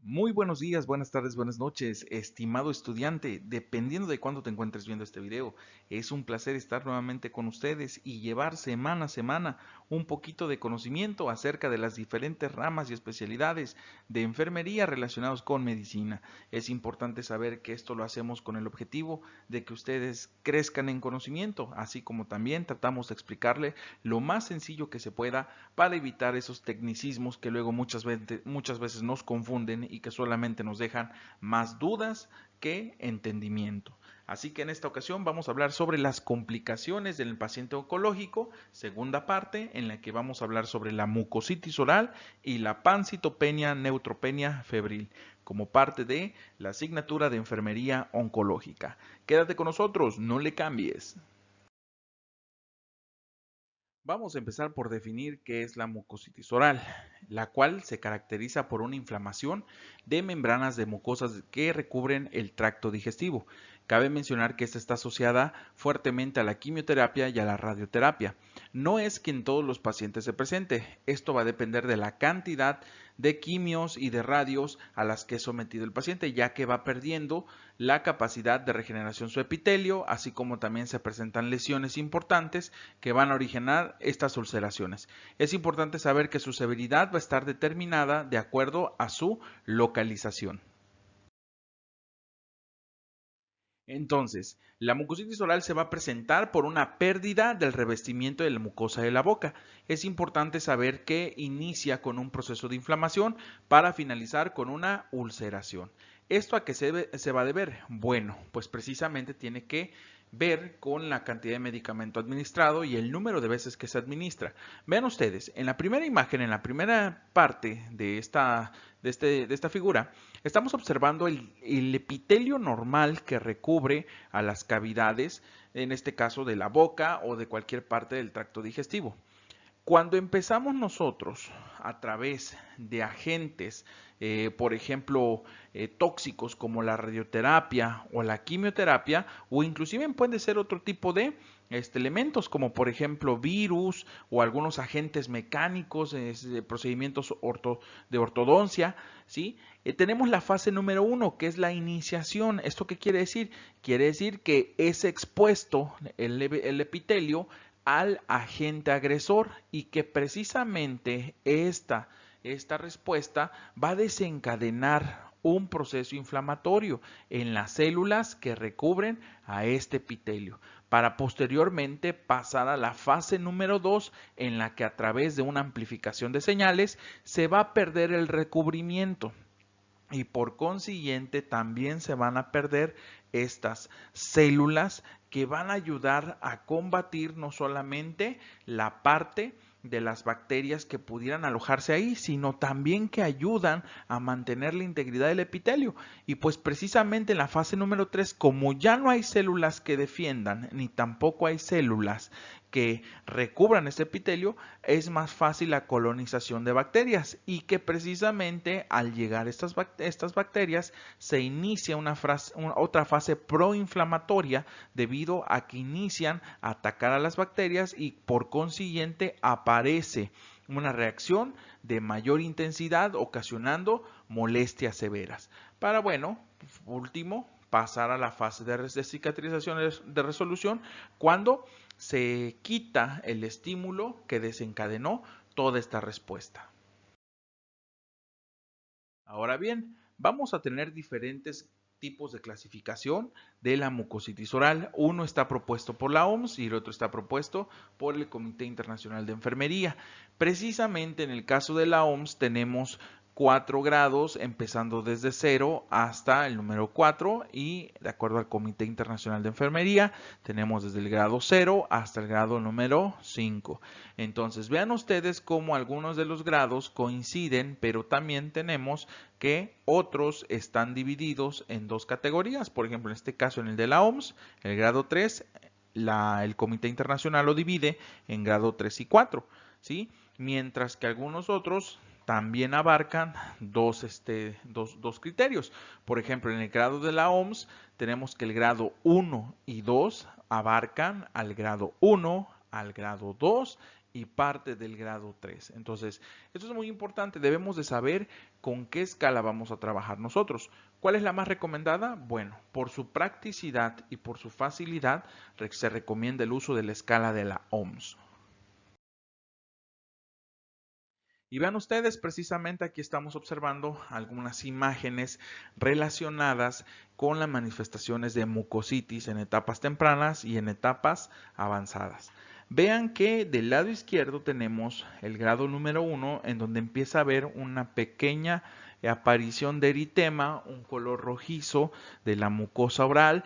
Muy buenos días, buenas tardes, buenas noches, estimado estudiante, dependiendo de cuándo te encuentres viendo este video. Es un placer estar nuevamente con ustedes y llevar semana a semana un poquito de conocimiento acerca de las diferentes ramas y especialidades de enfermería relacionados con medicina. Es importante saber que esto lo hacemos con el objetivo de que ustedes crezcan en conocimiento, así como también tratamos de explicarle lo más sencillo que se pueda para evitar esos tecnicismos que luego muchas veces nos confunden y que solamente nos dejan más dudas que entendimiento. Así que en esta ocasión vamos a hablar sobre las complicaciones del paciente oncológico, segunda parte en la que vamos a hablar sobre la mucositis oral y la pancitopenia neutropenia febril, como parte de la asignatura de enfermería oncológica. Quédate con nosotros, no le cambies. Vamos a empezar por definir qué es la mucositis oral, la cual se caracteriza por una inflamación de membranas de mucosas que recubren el tracto digestivo. Cabe mencionar que esta está asociada fuertemente a la quimioterapia y a la radioterapia. No es que en todos los pacientes se presente, esto va a depender de la cantidad de quimios y de radios a las que es sometido el paciente, ya que va perdiendo la capacidad de regeneración su epitelio, así como también se presentan lesiones importantes que van a originar estas ulceraciones. Es importante saber que su severidad va a estar determinada de acuerdo a su localización. Entonces, la mucositis oral se va a presentar por una pérdida del revestimiento de la mucosa de la boca. Es importante saber que inicia con un proceso de inflamación para finalizar con una ulceración. ¿Esto a qué se va a deber? Bueno, pues precisamente tiene que ver con la cantidad de medicamento administrado y el número de veces que se administra. Vean ustedes, en la primera imagen, en la primera parte de esta figura, estamos observando el epitelio normal que recubre a las cavidades, en este caso de la boca o de cualquier parte del tracto digestivo. Cuando empezamos nosotros a través de agentes, por ejemplo, tóxicos como la radioterapia o la quimioterapia, o inclusive puede ser otro tipo de elementos como por ejemplo virus o algunos agentes mecánicos, procedimientos de ortodoncia, ¿sí? Tenemos la fase número 1 que es la iniciación. ¿Esto qué quiere decir? Quiere decir que es expuesto el epitelio al agente agresor y que precisamente esta respuesta va a desencadenar un proceso inflamatorio en las células que recubren a este epitelio, para posteriormente pasar a la fase número 2 en la que a través de una amplificación de señales se va a perder el recubrimiento y por consiguiente también se van a perder estas células que van a ayudar a combatir no solamente la parte de las bacterias que pudieran alojarse ahí, sino también que ayudan a mantener la integridad del epitelio. Y pues precisamente en la fase número 3, como ya no hay células que defiendan, ni tampoco hay células que recubran ese epitelio, es más fácil la colonización de bacterias y que precisamente al llegar estas bacterias se inicia otra fase proinflamatoria debido a que inician a atacar a las bacterias y por consiguiente aparece una reacción de mayor intensidad ocasionando molestias severas. Para, bueno, último, pasar a la fase de cicatrización de resolución cuando se quita el estímulo que desencadenó toda esta respuesta. Ahora bien, vamos a tener diferentes tipos de clasificación de la mucositis oral. Uno está propuesto por la OMS y el otro está propuesto por el Comité Internacional de Enfermería. Precisamente en el caso de la OMS tenemos 4 grados, empezando desde 0 hasta el número 4 y de acuerdo al Comité Internacional de Enfermería tenemos desde el grado 0 hasta el grado número 5. Entonces vean ustedes cómo algunos de los grados coinciden, pero también tenemos que otros están divididos en dos categorías. Por ejemplo, en este caso en el de la OMS, el grado 3, el Comité Internacional lo divide en grado 3 y 4, ¿sí? Mientras que algunos otros también abarcan dos criterios. Por ejemplo, en el grado de la OMS tenemos que el grado 1 y 2 abarcan al grado 1, al grado 2 y parte del grado 3. Entonces, esto es muy importante. Debemos de saber con qué escala vamos a trabajar nosotros. ¿Cuál es la más recomendada? Bueno, por su practicidad y por su facilidad se recomienda el uso de la escala de la OMS. Y vean ustedes, precisamente aquí estamos observando algunas imágenes relacionadas con las manifestaciones de mucositis en etapas tempranas y en etapas avanzadas. Vean que del lado izquierdo tenemos el grado número 1, en donde empieza a haber una pequeña aparición de eritema, un color rojizo de la mucosa oral.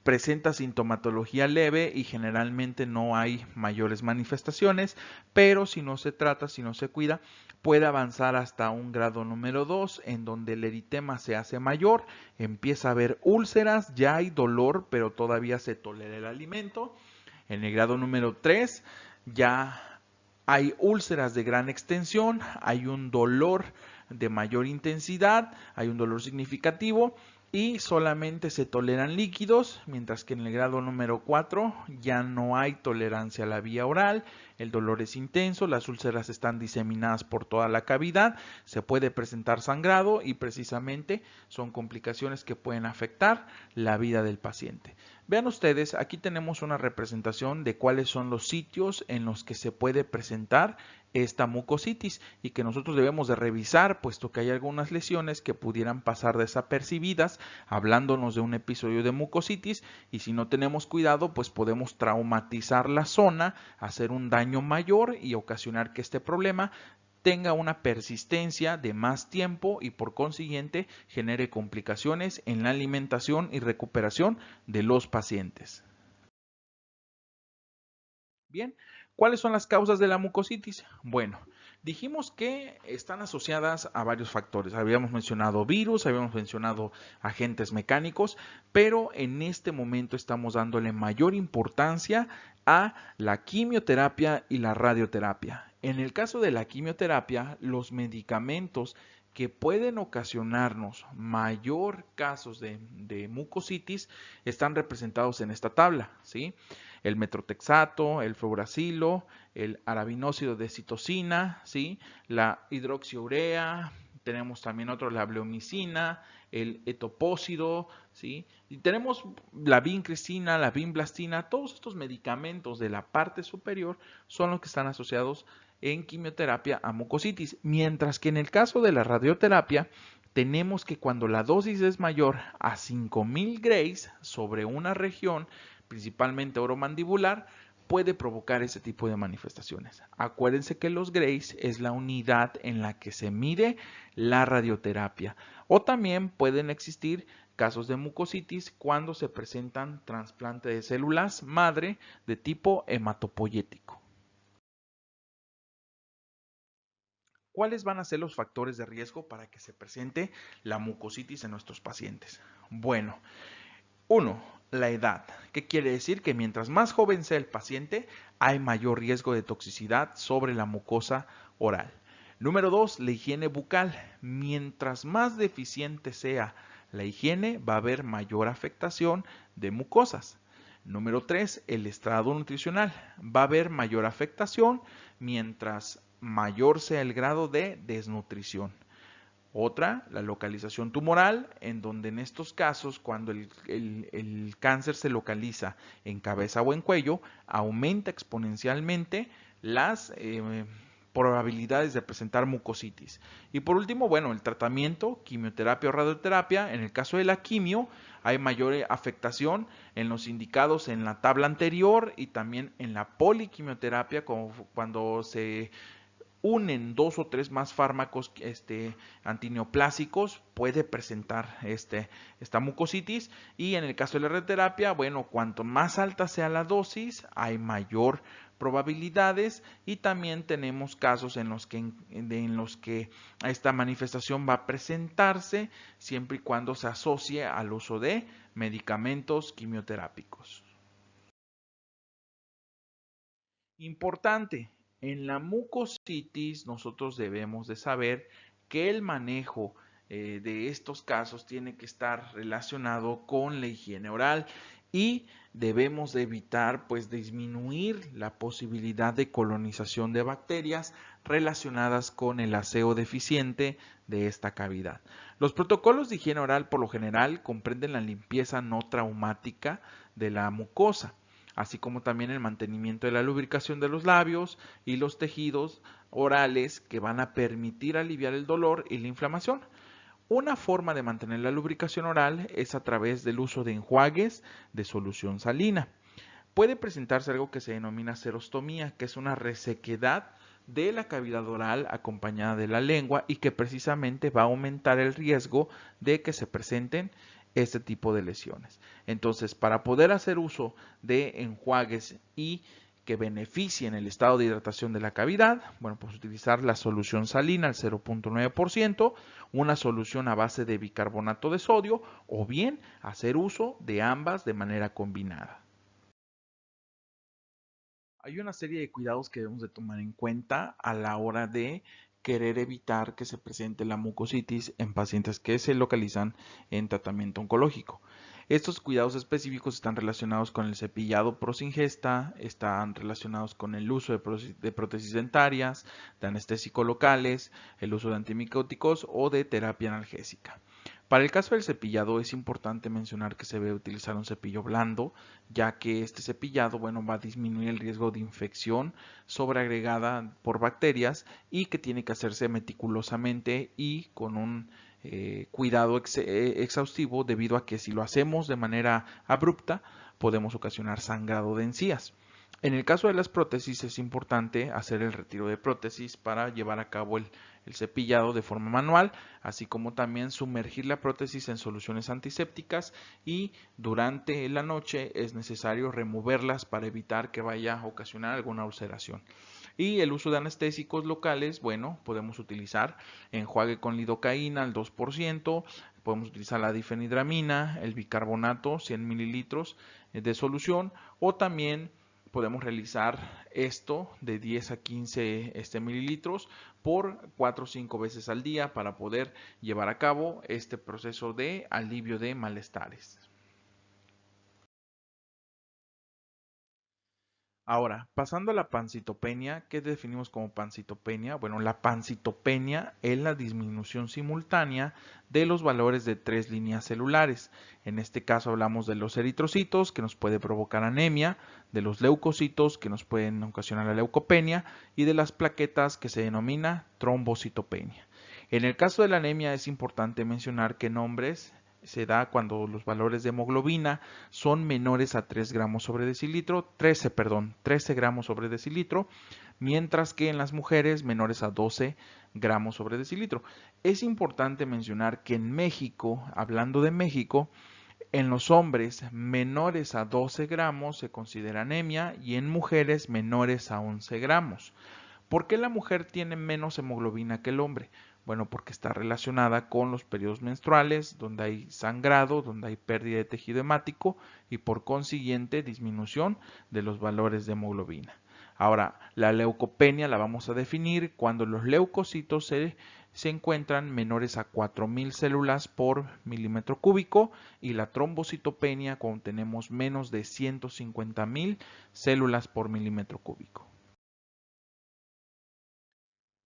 Presenta sintomatología leve y generalmente no hay mayores manifestaciones, pero si no se trata, si no se cuida, puede avanzar hasta un grado número 2, en donde el eritema se hace mayor, empieza a haber úlceras, ya hay dolor, pero todavía se tolera el alimento. En el grado número 3 ya hay úlceras de gran extensión, hay un dolor de mayor intensidad, hay un dolor significativo y solamente se toleran líquidos, mientras que en el grado número 4 ya no hay tolerancia a la vía oral, el dolor es intenso, las úlceras están diseminadas por toda la cavidad, se puede presentar sangrado y precisamente son complicaciones que pueden afectar la vida del paciente. Vean ustedes, aquí tenemos una representación de cuáles son los sitios en los que se puede presentar esta mucositis y que nosotros debemos de revisar, puesto que hay algunas lesiones que pudieran pasar desapercibidas, hablándonos de un episodio de mucositis, y si no tenemos cuidado, pues podemos traumatizar la zona, hacer un daño mayor y ocasionar que este problema tenga una persistencia de más tiempo y por consiguiente genere complicaciones en la alimentación y recuperación de los pacientes. Bien, ¿cuáles son las causas de la mucositis? Bueno, dijimos que están asociadas a varios factores. Habíamos mencionado virus, habíamos mencionado agentes mecánicos, pero en este momento estamos dándole mayor importancia a la quimioterapia y la radioterapia. En el caso de la quimioterapia, los medicamentos que pueden ocasionarnos mayor casos de mucositis están representados en esta tabla, ¿sí? El metrotexato, el fluoracilo, el arabinósido de citosina, ¿sí? La hidroxiurea, tenemos también otro, la bleomicina, el etopósido, ¿sí? Y tenemos la vincristina, la vinblastina, todos estos medicamentos de la parte superior son los que están asociados en quimioterapia a mucositis, mientras que en el caso de la radioterapia tenemos que cuando la dosis es mayor a 5000 grays sobre una región, principalmente oromandibular, puede provocar ese tipo de manifestaciones. Acuérdense que los grays es la unidad en la que se mide la radioterapia. O también pueden existir casos de mucositis cuando se presentan trasplante de células madre de tipo hematopoyético. ¿Cuáles van a ser los factores de riesgo para que se presente la mucositis en nuestros pacientes? Bueno, 1. La edad. ¿Qué quiere decir? Que mientras más joven sea el paciente, hay mayor riesgo de toxicidad sobre la mucosa oral. Número 2. La higiene bucal. Mientras más deficiente sea la higiene, va a haber mayor afectación de mucosas. Número 3. El estrado nutricional. Va a haber mayor afectación mientras mayor sea el grado de desnutrición. Otra, la localización tumoral, en donde en estos casos, cuando el cáncer se localiza en cabeza o en cuello, aumenta exponencialmente las probabilidades de presentar mucositis. Y por último, bueno, el tratamiento, quimioterapia o radioterapia. En el caso de la quimio, hay mayor afectación en los indicados en la tabla anterior y también en la poliquimioterapia, como cuando se unen 2 o 3 más fármacos antineoplásicos, puede presentar esta mucositis. Y en el caso de la radioterapia, bueno, cuanto más alta sea la dosis, hay mayor probabilidades, y también tenemos casos en los que esta manifestación va a presentarse siempre y cuando se asocie al uso de medicamentos quimioterápicos. Importante, en la mucositis nosotros debemos de saber que el manejo de estos casos tiene que estar relacionado con la higiene oral. y debemos de evitar pues disminuir la posibilidad de colonización de bacterias relacionadas con el aseo deficiente de esta cavidad. Los protocolos de higiene oral por lo general comprenden la limpieza no traumática de la mucosa, así como también el mantenimiento de la lubricación de los labios y los tejidos orales que van a permitir aliviar el dolor y la inflamación. Una forma de mantener la lubricación oral es a través del uso de enjuagues de solución salina. Puede presentarse algo que se denomina serostomía, que es una resequedad de la cavidad oral acompañada de la lengua y que precisamente va a aumentar el riesgo de que se presenten este tipo de lesiones. Entonces, para poder hacer uso de enjuagues y que beneficien el estado de hidratación de la cavidad, bueno, pues utilizar la solución salina al 0.9%, una solución a base de bicarbonato de sodio o bien hacer uso de ambas de manera combinada. Hay una serie de cuidados que debemos de tomar en cuenta a la hora de querer evitar que se presente la mucositis en pacientes que se localizan en tratamiento oncológico. Estos cuidados específicos están relacionados con el cepillado post-ingesta, están relacionados con el uso de prótesis dentarias, de anestésicos locales, el uso de antimicóticos o de terapia analgésica. Para el caso del cepillado es importante mencionar que se debe utilizar un cepillo blando, ya que este cepillado, bueno, va a disminuir el riesgo de infección sobreagregada por bacterias y que tiene que hacerse meticulosamente y con un cuidado exhaustivo, debido a que si lo hacemos de manera abrupta podemos ocasionar sangrado de encías. En el caso de las prótesis es importante hacer el retiro de prótesis para llevar a cabo el cepillado de forma manual, así como también sumergir la prótesis en soluciones antisépticas, y durante la noche es necesario removerlas para evitar que vaya a ocasionar alguna ulceración. Y el uso de anestésicos locales, bueno, podemos utilizar enjuague con lidocaína al 2%, podemos utilizar la difenidramina, el bicarbonato 100 mililitros de solución, o también podemos realizar esto de 10 a 15 mililitros por 4 o 5 veces al día para poder llevar a cabo este proceso de alivio de malestares. Ahora, pasando a la pancitopenia, ¿qué definimos como pancitopenia? Bueno, la pancitopenia es la disminución simultánea de los valores de 3 líneas celulares. En este caso hablamos de los eritrocitos, que nos puede provocar anemia, de los leucocitos, que nos pueden ocasionar la leucopenia, y de las plaquetas, que se denomina trombocitopenia. En el caso de la anemia es importante mencionar que en hombres se da cuando los valores de hemoglobina son menores a 3 gramos sobre decilitro, 13 gramos sobre decilitro, mientras que en las mujeres menores a 12 gramos sobre decilitro. Es importante mencionar que en México, hablando de México, en los hombres menores a 12 gramos se considera anemia y en mujeres menores a 11 gramos. ¿Por qué la mujer tiene menos hemoglobina que el hombre? Bueno, porque está relacionada con los periodos menstruales, donde hay sangrado, donde hay pérdida de tejido hemático y por consiguiente disminución de los valores de hemoglobina. Ahora, la leucopenia la vamos a definir cuando los leucocitos se encuentran menores a 4.000 células por milímetro cúbico, y la trombocitopenia cuando tenemos menos de 150.000 células por milímetro cúbico.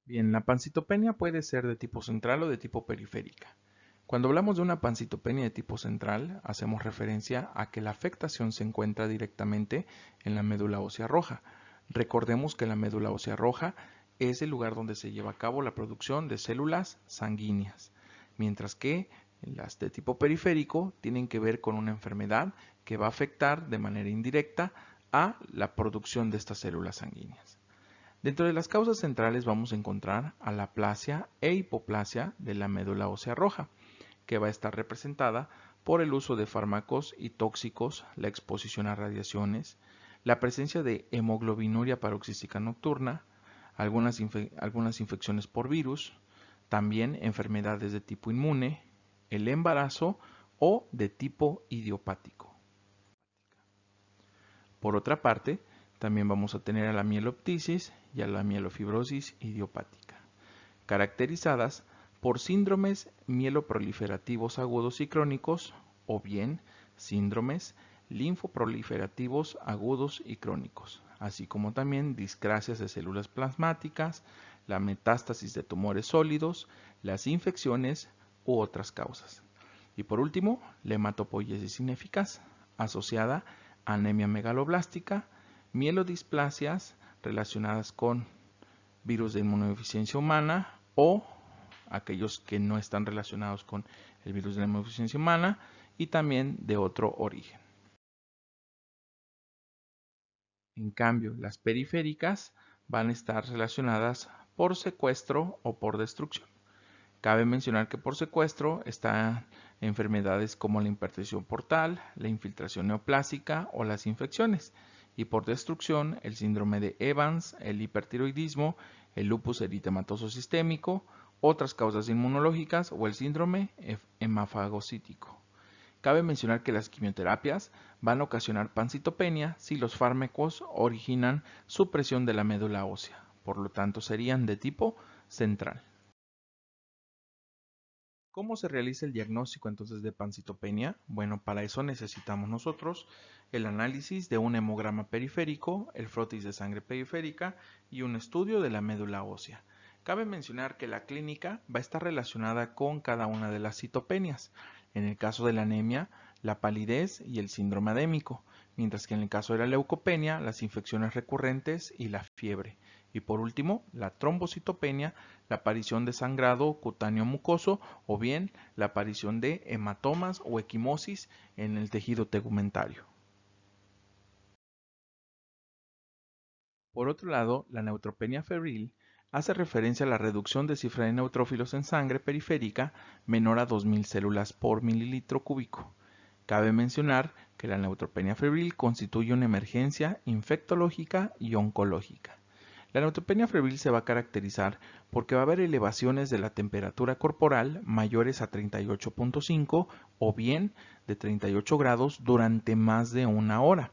Bien, la pancitopenia puede ser de tipo central o de tipo periférica. Cuando hablamos de una pancitopenia de tipo central, hacemos referencia a que la afectación se encuentra directamente en la médula ósea roja. Recordemos que la médula ósea roja es el lugar donde se lleva a cabo la producción de células sanguíneas, mientras que las de tipo periférico tienen que ver con una enfermedad que va a afectar de manera indirecta a la producción de estas células sanguíneas. Dentro de las causas centrales vamos a encontrar alaplasia e hipoplasia de la médula ósea roja, que va a estar representada por el uso de fármacos y tóxicos, la exposición a radiaciones, la presencia de hemoglobinuria paroxística nocturna, algunas infecciones por virus, también enfermedades de tipo inmune, el embarazo o de tipo idiopático. Por otra parte, también vamos a tener a la mieloptisis y a la mielofibrosis idiopática, caracterizadas por síndromes mieloproliferativos agudos y crónicos, o bien síndromes linfoproliferativos agudos y crónicos, así como también discrasias de células plasmáticas, la metástasis de tumores sólidos, las infecciones u otras causas. Y por último, la hematopoiesis ineficaz, asociada a anemia megaloblástica, mielodisplasias relacionadas con virus de inmunodeficiencia humana o aquellos que no están relacionados con el virus de la inmunodeficiencia humana y también de otro origen. En cambio, las periféricas van a estar relacionadas por secuestro o por destrucción. Cabe mencionar que por secuestro están enfermedades como la hipertensión portal, la infiltración neoplásica o las infecciones. Y por destrucción, el síndrome de Evans, el hipertiroidismo, el lupus eritematoso sistémico, otras causas inmunológicas o el síndrome hemafagocítico. Cabe mencionar que las quimioterapias van a ocasionar pancitopenia si los fármacos originan supresión de la médula ósea, por lo tanto serían de tipo central. ¿Cómo se realiza el diagnóstico entonces de pancitopenia? Bueno, para eso necesitamos nosotros el análisis de un hemograma periférico, el frotis de sangre periférica y un estudio de la médula ósea. Cabe mencionar que la clínica va a estar relacionada con cada una de las citopenias. En el caso de la anemia, la palidez y el síndrome adémico, mientras que en el caso de la leucopenia, las infecciones recurrentes y la fiebre. Y por último, la trombocitopenia, la aparición de sangrado cutáneo mucoso o bien la aparición de hematomas o equimosis en el tejido tegumentario. Por otro lado, la neutropenia febril hace referencia a la reducción de cifra de neutrófilos en sangre periférica menor a 2000 células por mililitro cúbico. Cabe mencionar que la neutropenia febril constituye una emergencia infectológica y oncológica. La neutropenia febril se va a caracterizar porque va a haber elevaciones de la temperatura corporal mayores a 38.5 o bien de 38 grados durante más de una hora.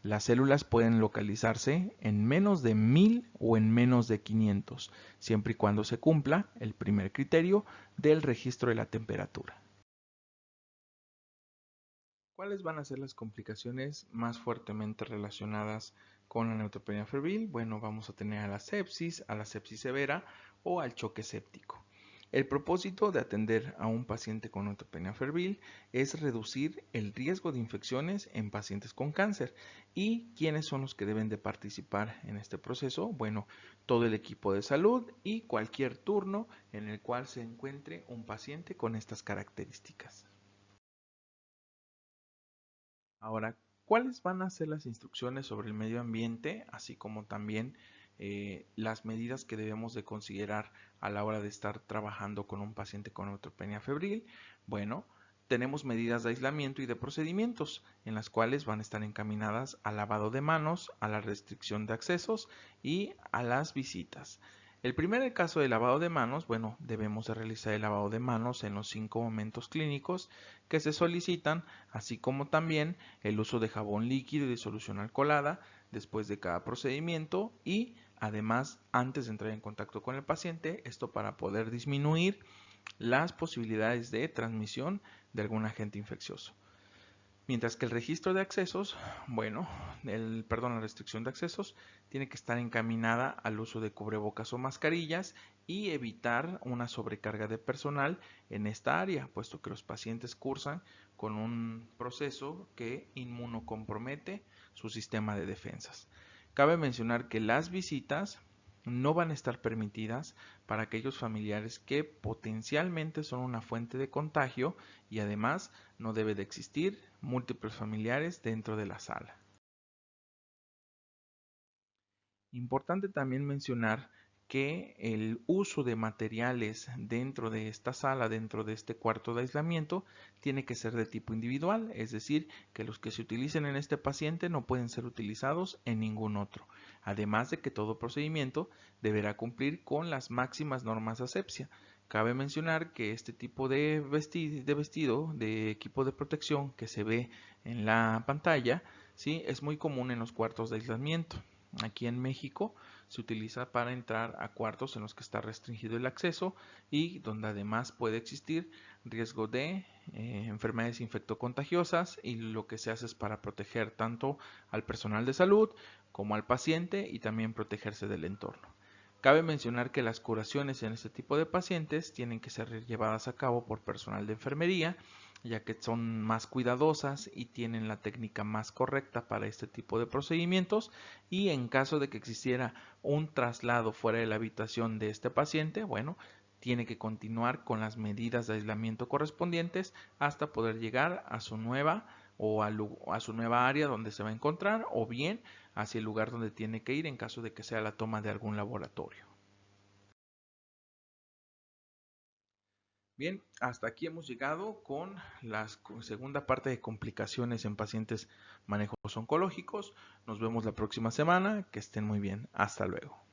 Las células pueden localizarse en menos de 1000 o en menos de 500, siempre y cuando se cumpla el primer criterio del registro de la temperatura. ¿Cuáles van a ser las complicaciones más fuertemente relacionadas con la neutropenia febril? Bueno, vamos a tener a la sepsis severa o al choque séptico. El propósito de atender a un paciente con neutropenia febril es reducir el riesgo de infecciones en pacientes con cáncer. ¿Y quiénes son los que deben de participar en este proceso? Bueno, todo el equipo de salud y cualquier turno en el cual se encuentre un paciente con estas características. Ahora, ¿cuáles van a ser las instrucciones sobre el medio ambiente, así como también las medidas que debemos de considerar a la hora de estar trabajando con un paciente con neutropenia febril? Bueno, tenemos medidas de aislamiento y de procedimientos en las cuales van a estar encaminadas al lavado de manos, a la restricción de accesos y a las visitas. El primer caso de lavado de manos, bueno, debemos de realizar el lavado de manos en los 5 momentos clínicos que se solicitan, así como también el uso de jabón líquido y de solución alcoholada después de cada procedimiento y además antes de entrar en contacto con el paciente, esto para poder disminuir las posibilidades de transmisión de algún agente infeccioso. Mientras que el registro de accesos, bueno, la restricción de accesos tiene que estar encaminada al uso de cubrebocas o mascarillas y evitar una sobrecarga de personal en esta área, puesto que los pacientes cursan con un proceso que inmunocompromete su sistema de defensas. Cabe mencionar que las visitas no van a estar permitidas para aquellos familiares que potencialmente son una fuente de contagio y además no debe de existir múltiples familiares dentro de la sala. Importante también mencionar que el uso de materiales dentro de esta sala, dentro de este cuarto de aislamiento, tiene que ser de tipo individual, es decir, que los que se utilicen en este paciente no pueden ser utilizados en ningún otro, además de que todo procedimiento deberá cumplir con las máximas normas de asepsia. Cabe mencionar que este tipo de vestido, de equipo de protección que se ve en la pantalla, ¿sí? Es muy común en los cuartos de aislamiento. Aquí en México se utiliza para entrar a cuartos en los que está restringido el acceso y donde además puede existir riesgo de enfermedades infectocontagiosas, y lo que se hace es para proteger tanto al personal de salud como al paciente y también protegerse del entorno. Cabe mencionar que las curaciones en este tipo de pacientes tienen que ser llevadas a cabo por personal de enfermería, ya que son más cuidadosas y tienen la técnica más correcta para este tipo de procedimientos, y en caso de que existiera un traslado fuera de la habitación de este paciente, bueno, tiene que continuar con las medidas de aislamiento correspondientes hasta poder llegar a su nueva a su nueva área donde se va a encontrar, o bien hacia el lugar donde tiene que ir en caso de que sea la toma de algún laboratorio. Bien, hasta aquí hemos llegado con la segunda parte de complicaciones en pacientes manejos oncológicos. Nos vemos la próxima semana. Que estén muy bien. Hasta luego.